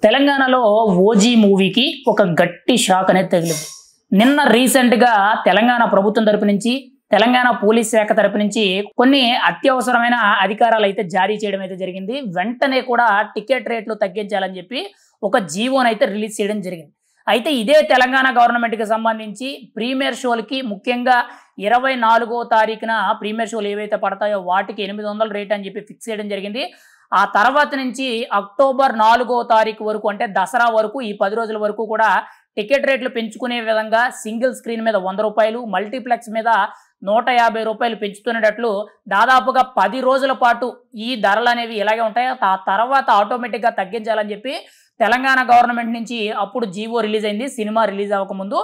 తెలంగాణలో ఓజీ మూవీకి ఒక గట్టి షాక్ అనేది తగిలింది. నిన్న రీసెంట్గా తెలంగాణ ప్రభుత్వం తరపు నుంచి, తెలంగాణ పోలీస్ శాఖ తరపు నుంచి కొన్ని అత్యవసరమైన అధికారాలు అయితే జారీ చేయడం అయితే జరిగింది. వెంటనే కూడా టికెట్ రేట్లు తగ్గించాలని చెప్పి ఒక జీవోని అయితే రిలీజ్ చేయడం జరిగింది. అయితే ఇదే తెలంగాణ గవర్నమెంట్కి సంబంధించి ప్రీమియర్ షోలకి ముఖ్యంగా 24వ తారీఖున ప్రీమియర్ షోలు ఏవైతే పడతాయో వాటికి 800 రేట్ అని చెప్పి ఫిక్స్ చేయడం జరిగింది. ఆ తర్వాత నుంచి అక్టోబర్ 4వ తారీఖు వరకు అంటే దసరా వరకు ఈ 10 రోజుల వరకు కూడా టికెట్ రేట్లు పెంచుకునే విధంగా సింగిల్ స్క్రీన్ మీద 100 రూపాయలు, మల్టీప్లెక్స్ మీద 150 రూపాయలు పెంచుతున్నట్లు దాదాపుగా 10 రోజుల పాటు ఈ ధరలు అనేవి ఇలాగే ఉంటాయి. ఆ తర్వాత ఆటోమేటిక్గా తగ్గించాలని చెప్పి తెలంగాణ గవర్నమెంట్ నుంచి అప్పుడు జీవో రిలీజ్ అయింది, సినిమా రిలీజ్ అవ్వకముందు.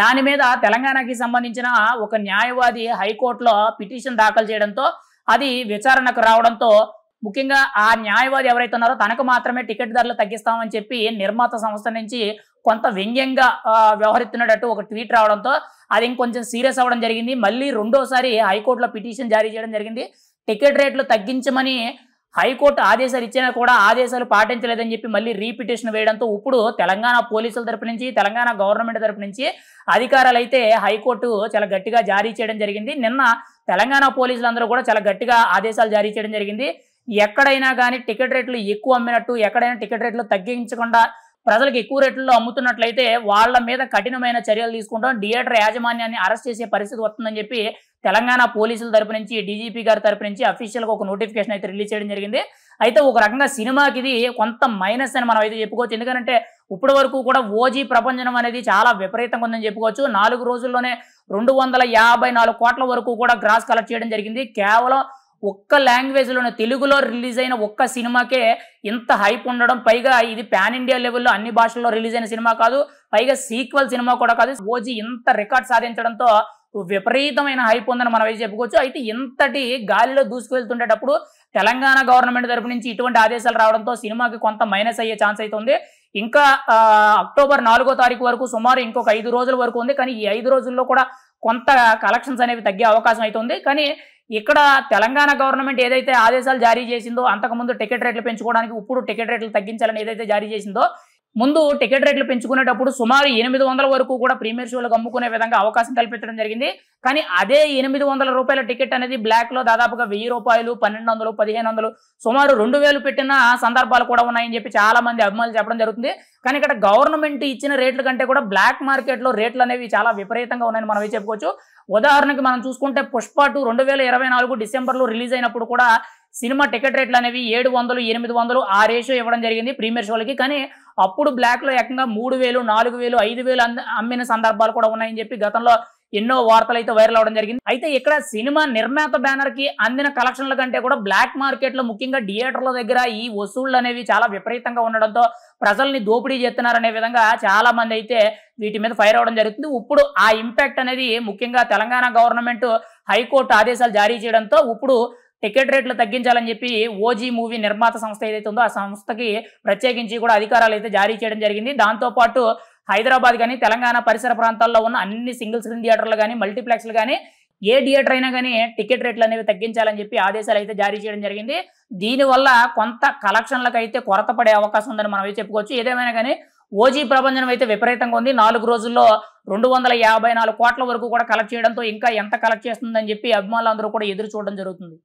దాని మీద తెలంగాణకి సంబంధించిన ఒక న్యాయవాది హైకోర్టులో పిటిషన్ దాఖలు చేయడంతో అది విచారణకు రావడంతో ముఖ్యంగా ఆ న్యాయవాది ఎవరైతే ఉన్నారో తనకు మాత్రమే టికెట్ ధరలు తగ్గిస్తామని చెప్పి నిర్మాత సంస్థ నుంచి కొంత వ్యంగ్యంగా వ్యవహరిస్తున్నట్టు ఒక ట్వీట్ రావడంతో అది ఇంకొంచెం సీరియస్ అవ్వడం జరిగింది. మళ్ళీ రెండోసారి హైకోర్టులో పిటిషన్ జారీ చేయడం జరిగింది. టికెట్ రేట్లు తగ్గించమని హైకోర్టు ఆదేశాలు ఇచ్చినా కూడా ఆదేశాలు పాటించలేదని చెప్పి మళ్ళీ రీపిటిషన్ వేయడంతో ఇప్పుడు తెలంగాణ పోలీసుల తరపు నుంచి, తెలంగాణ గవర్నమెంట్ తరపు నుంచి అధికారాలు అయితే హైకోర్టు చాలా గట్టిగా జారీ చేయడం జరిగింది. నిన్న తెలంగాణ పోలీసులందరూ కూడా చాలా గట్టిగా ఆదేశాలు జారీ చేయడం జరిగింది. ఎక్కడైనా కానీ టికెట్ రేట్లు ఎక్కువ అమ్మినట్టు, ఎక్కడైనా టికెట్ రేట్లు తగ్గించకుండా ప్రజలకు ఎక్కువ రేట్లలో అమ్ముతున్నట్లయితే వాళ్ళ మీద కఠినమైన చర్యలు తీసుకుంటాం, థియేటర్ యాజమాన్యాన్ని అరెస్ట్ చేసే పరిస్థితి వస్తుందని చెప్పి తెలంగాణ పోలీసుల తరపు నుంచి, డీజీపీ గారి తరపు నుంచి అఫీషియల్గా ఒక నోటిఫికేషన్ అయితే రిలీజ్ చేయడం జరిగింది. అయితే ఒక రకంగా సినిమాకి ఇది కొంత మైనస్ అని మనం అయితే చెప్పుకోవచ్చు. ఎందుకంటే ఇప్పటి వరకు కూడా ఓజీ ప్రపంచం అనేది చాలా విపరీతంగా ఉందని చెప్పుకోవచ్చు. 4 రోజుల్లోనే 254 కోట్ల వరకు కూడా గ్రాస్ కలెక్ట్ చేయడం జరిగింది. కేవలం ఒక్క లాంగ్వేజ్లోనే, తెలుగులో రిలీజ్ అయిన ఒక్క సినిమాకే ఇంత హైప్ ఉండడం, పైగా ఇది పాన్ ఇండియా లెవెల్లో అన్ని భాషల్లో రిలీజ్ అయిన సినిమా కాదు, పైగా సీక్వెల్ సినిమా కూడా కాదు. ఓజీ ఇంత రికార్డ్ సాధించడంతో విపరీతమైన హైప్ ఉందని మనం అయితే చెప్పుకోవచ్చు. అయితే ఇంతటి గాలిలో దూసుకువెళ్తుండేటప్పుడు తెలంగాణ గవర్నమెంట్ తరపు నుంచి ఇటువంటి ఆదేశాలు రావడంతో సినిమాకి కొంత మైనస్ అయ్యే ఛాన్స్ అయితే ఉంది. ఇంకా అక్టోబర్ 4వ తారీఖు వరకు సుమారు ఇంకొక 5 రోజుల వరకు ఉంది. కానీ ఈ 5 రోజుల్లో కూడా కొంత కలెక్షన్స్ అనేవి తగ్గే అవకాశం అయితే ఉంది. కానీ ఇక్కడ తెలంగాణ గవర్నమెంట్ ఏదైతే ఆదేశాలు జారీ చేసిందో, అంతకుముందు టికెట్ రేట్లు పెంచుకోవడానికి ఇప్పుడు టికెట్ రేట్లు తగ్గించాలని ఏదైతే జారీ చేసిందో, ముందు టికెట్ రేట్లు పెంచుకునేటప్పుడు సుమారు 800 వరకు కూడా ప్రీమియర్ షోలకు అమ్ముకునే విధంగా అవకాశం కల్పించడం జరిగింది. కానీ అదే 800 రూపాయల టికెట్ అనేది బ్లాక్లో దాదాపుగా 1000 రూపాయలు, 1200, 1500, సుమారు 2000 పెట్టిన సందర్భాలు కూడా ఉన్నాయని చెప్పి చాలా మంది అభిమానులు చెప్పడం జరుగుతుంది. కానీ ఇక్కడ గవర్నమెంట్ ఇచ్చిన రేట్ల కంటే కూడా బ్లాక్ మార్కెట్లో రేట్లు అనేవి చాలా విపరీతంగా ఉన్నాయని మనం చెప్పుకోవచ్చు. ఉదాహరణకి మనం చూసుకుంటే పుష్ప 2 2024 డిసెంబర్లో రిలీజ్ అయినప్పుడు కూడా సినిమా టికెట్ రేట్లు అనేవి 700, 800 ఆ రేషియో ఇవ్వడం జరిగింది ప్రీమియర్ షోలకి. కానీ అప్పుడు బ్లాక్లో ఏకంగా 3000, 4000, 5000 అమ్మిన సందర్భాలు కూడా ఉన్నాయని చెప్పి గతంలో ఎన్నో వార్తలు అయితే వైరల్ అవడం జరిగింది. అయితే ఇక్కడ సినిమా నిర్మాత బ్యానర్ కి అందిన కలెక్షన్ల కంటే కూడా బ్లాక్ మార్కెట్ లో, ముఖ్యంగా థియేటర్ల దగ్గర ఈ వసూళ్లు అనేవి చాలా విపరీతంగా ఉండడంతో ప్రజల్ని దోపిడీ చేస్తున్నారనే విధంగా చాలా మంది అయితే వీటి మీద ఫైర్ అవడం జరుగుతుంది. ఇప్పుడు ఆ ఇంపాక్ట్ అనేది ముఖ్యంగా తెలంగాణ గవర్నమెంట్ హైకోర్టు ఆదేశాలు జారీ చేయడంతో ఇప్పుడు టికెట్ రేట్లు తగ్గించాలని చెప్పి ఓజీ మూవీ నిర్మాత సంస్థ ఏదైతే ఉందో ఆ సంస్థకి ప్రత్యేకించి కూడా అధికారాలు అయితే జారీ చేయడం జరిగింది. దాంతోపాటు హైదరాబాద్ కానీ తెలంగాణ పరిసర ప్రాంతాల్లో ఉన్న అన్ని సింగిల్ స్క్రీన్ థియేటర్లు కానీ, మల్టీప్లెక్స్లు కానీ, ఏ థియేటర్ అయినా కానీ టికెట్ రేట్లు అనేవి తగ్గించాలని చెప్పి ఆదేశాలు అయితే జారీ చేయడం జరిగింది. దీనివల్ల కొంత కలెక్షన్లకు అయితే కొరత పడే అవకాశం ఉందని మనం అయితే చెప్పుకోవచ్చు. ఏదేమైనా కానీ ఓజీ ప్రపంచం అయితే విపరీతంగా ఉంది. 4 రోజుల్లో 254 కోట్ల వరకు కూడా కలెక్ట్ చేయడంతో ఇంకా ఎంత కలెక్ట్ చేస్తుందని చెప్పి అభిమానులు అందరూ కూడా ఎదురు చూడడం జరుగుతుంది.